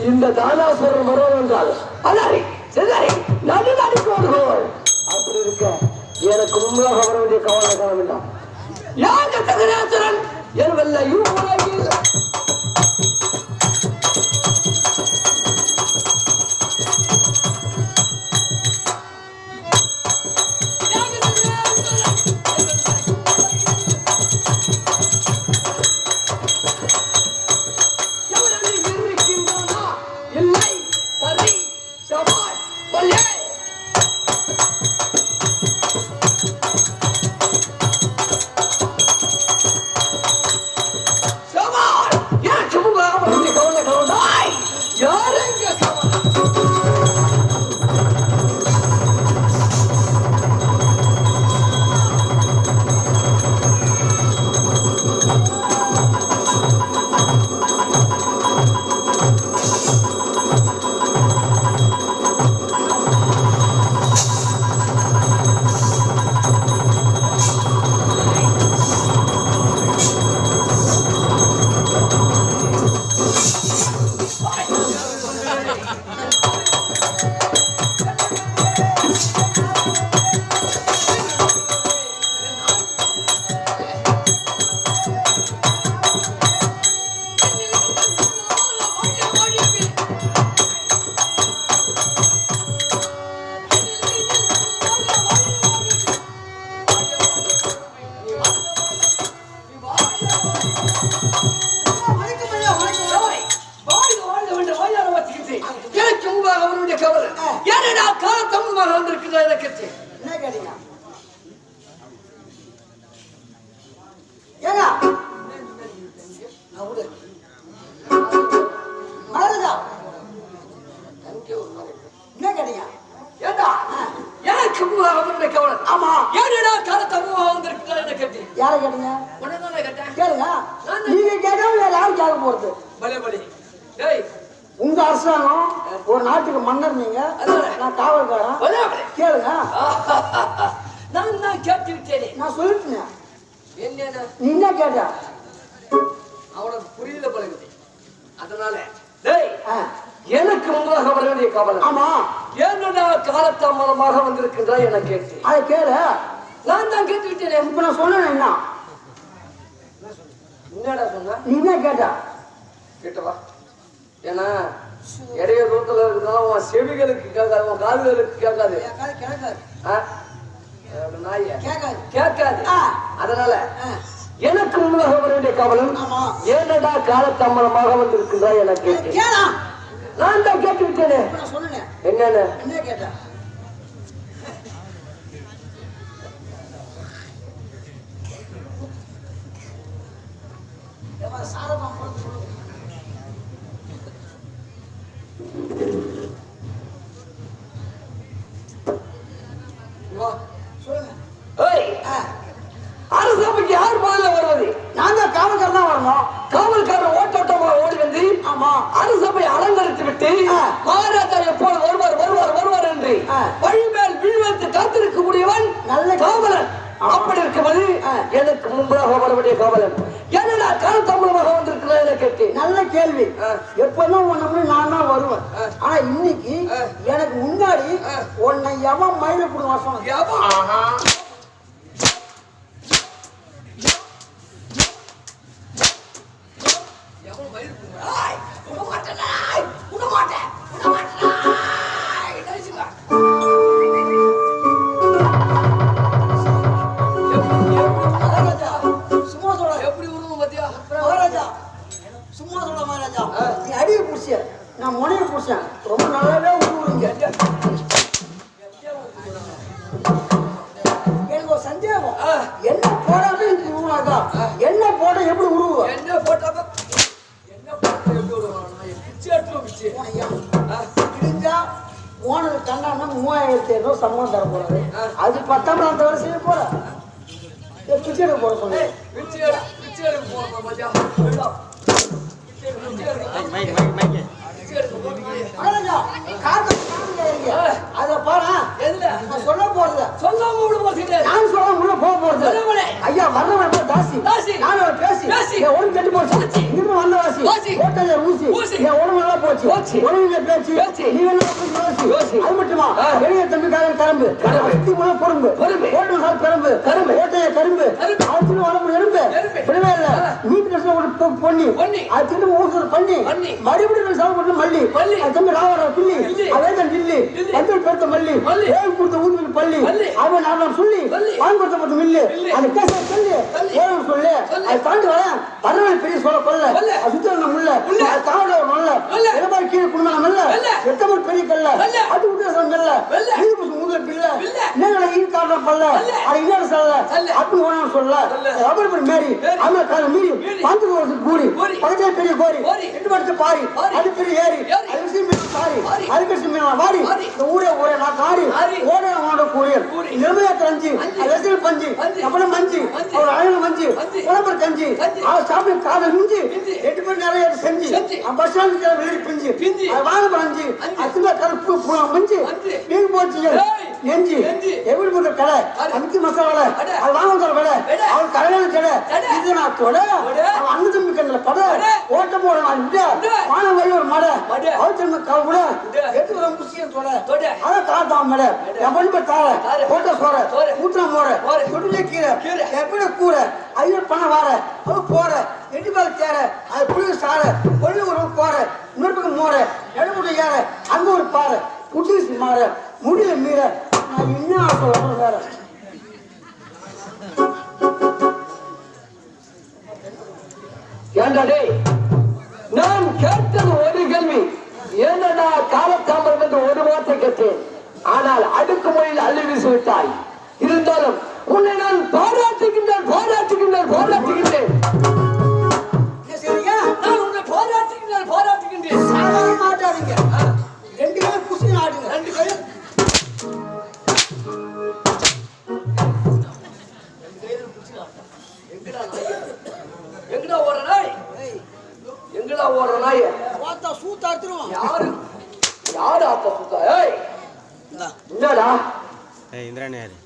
இந்த தானாசுரன் வரும் என்றால் அதாரி சரி நடு நடுக்கு வருவோம். அப்படி இருக்க எனக்கு முன்பாக வர வேண்டிய கவலை காணவில்லை. யார் தகராசுரன் என் வெள்ளையும் உலகில் உங்க அரசாங்கம் ஒரு நாட்டுக்கு மன்னர் நீங்க, நான் காவல்காரன். கேளுங்க, நான் கேட்டு விட்டேன். நான் சொல்லிட்டேன். நீ என்ன கேட்ட? அவனுக்கு புரியல பழகுது. அதனால எனக்கு முன்பாக வர வேண்டிய கவலை. ஆமா, என்னடா காலத்தாமதமாக வந்திருக்கின்றா என கேட்டு. அதை கேளு. நான் தான் கேட்டு விட்டேன். இப்ப நான் சொன்னேன். என்ன என்னடா சொன்ன? நீ என்ன கேட்டா? கேட்டவா? ஏன்னா இடைய தூரத்துல இருக்கிறதால உன் செவிகளுக்கு கேட்காது, உன் காதுகளுக்கு கேட்காது. கேட்காது. அதனால எனக்கு முன்பாக வர வேண்டிய கவலம் ஏனடா காலத்தாமதமாக வந்திருக்குதா என கேட்டேன். நான் தான் கேட்டு விட்டேனே. என்னன்னு என்ன கேட்டா? அரசபைக்கு யார் முதல்ல வருவது? நாங்க காவல்காரர் தான் வரணும். காவல்காரர் ஓட்டோட்டமா ஓடி வந்து அரசபை அலங்கரித்து விட்டு மகாராஜா எப்போது வருவார் வருவார் வருவார் என்று வழிமேல் வீழ்வத்து காத்திருக்கக்கூடியவன் நல்ல காவலன். அப்படி இருக்கும்போது எனக்கு முன்பாக வரக்கூடிய காவலன் என்னடா காலத்தாமதமாக வந்திருக்கிறேன் என கேட்டு. நல்ல கேள்வி. எப்பதான் உன்னை நான் தான் வருவேன். ஆனா இன்னைக்கு எனக்கு முன்னாடி உன்னை எவன் மயில போடுவான் சொன்ன? நான் முனைய பூசேன். ரொம்ப நல்லாவே உருவுறீங்க. எனக்கு ஒரு சந்தேகம். என்ன போடாம உருவாக்கா? என்ன போட எப்படி உருவா? என்ன போட்டாக்க என்ன போட்ட எப்படி உருவானா? பிச்சை எடுத்து பிச்சை கிழிஞ்சா ஓனர் கண்டானா 3500 சம்பளம் தர போறாரு. அது 10ஆம் நாள் தவிர செய்ய போற. பிச்சை எடுக்க போற சொன்னேன். பிச்சை எடுக்க போறோம் மஜா. அத பாரு. சொல்ல போறது சொல்லாம நான் சொல்ல உள்ள போக போறது. ஐயா வர்றவன் தாசி நான் பேசி ஒன்று கெட்டு போச்சு. இங்கிருந்து வந்த வாசி ஊசி உடம்பு நல்லா போச்சு உறவின பேச்சு நீ யோசி அது மட்டுமா வெளியே தம்பிக்காக கரும்பு சுத்தி போல பொறும்பு ஓட்டம் சார் கரும்பு ஓட்டைய கரும்பு அதுக்கு உடம்பு எறும்பு விடவே இல்ல வீட்டு கஷ்டம் ஒரு பொண்ணி அது திரும்ப ஊசல் பண்ணி மறுபடியும் சாப்பிட்டு மல்லி அது தம்பி ராவர பில்லி அதே தான் டில்லி பந்தல் பெருத்த மல்லி ஏன் கொடுத்த ஊருக்கு பள்ளி அவன் நான் சொல்லி வாங்கி கொடுத்த மட்டும் மில்லு அந்த கேச சொல்லி ஏன் சொல்லு அது தாண்டி வரேன் வரவேல் பெரிய சொல்ல கொல்ல அது சுத்தம் முல்ல அது தாண்ட ஒரு நல்ல எதமாரி கீழே குடும்பம் இல்ல எத்தமர் பெரிய கல்ல அது உத்தேசம் இல்ல இது முதல் பில்ல என்னங்களை ஈ காரணம் பல்ல அது இன்னொரு சொல்ல அப்படி ஓனான்னு சொல்ல ரப்பர் பண்ணி மேரி அம்மா காலம் மீறி பாந்து வருஷம் கூடி பக்கத்துல பெரிய கோரி எட்டு படுத்து பாரி அது பெரிய ஏரி அது விஷயம் சாரி அதுக்கு விஷயம் வாரி இந்த ஊரே நான் காரி ஓட கூறியல் நிர்மயா கஞ்சி அது பஞ்சு அப்புறம் மஞ்சு அவர் அழகு மஞ்சு உடம்பர் கஞ்சி அவர் சாப்பிட காதல் மிஞ்சி 8 பேர் நிறைய செஞ்சு பஸ் ஸ்டாண்டு வெளியே பிஞ்சு அது வாங்க பஞ்சு அதுதான் கருப்பு மஞ்சு நீங்க போச்சு நெஞ்சு எப்படி போட்ட கடை அமுக்கி மசாலா அது வாங்க கடை அவன் கடையான கடை இது நான் தொட அவன் அண்ணன் தம்பி கண்ணில் பட ஓட்டம் போட நான் வாங்க வழி ஒரு மடை அவள் திரும்ப கூட எட்டு வர முசியம் தொட அதான் காட்டாம மடை என் பண்ணி தார ஓட்ட சோற ஊத்திரம் போற சுடுதே கீரை எப்படி கூற ஐயோ பண்ண வார அவ போற எட்டு மேல தேர அது புளிய சார கொள்ளு ஒரு போற இன்னொரு பக்கம் மோற எடுமுட்டை ஏற அங்க ஒரு பாறை புடிச்சு மாற முடியல மீற நான் என்ன ஆசை வேற ஏண்டா நான் கேட்டது ஒரு கேள்வி ஏனடா காலத்தாமரம் என்று ஒரு வார்த்தை கேட்டேன் ஆனால் அடுக்கு மொழியில் அள்ளி வீசி விட்டாய் இருந்தாலும் உன்னை நான் பாராட்டுகின்றேன் நான் உன்னை பாராட்டுகின்றேன் சாதாரண மாட்டாதீங்க ரெண்டு பேரும் குசி ஆடுங்க ரெண்டு பேரும் எங்கடா ஓடுற நாய் வாத்தா சூத்தா எடுத்துருவான் யாரு ஆத்தா சூத்தா ஏய் என்னடா இந்திராணி யாரு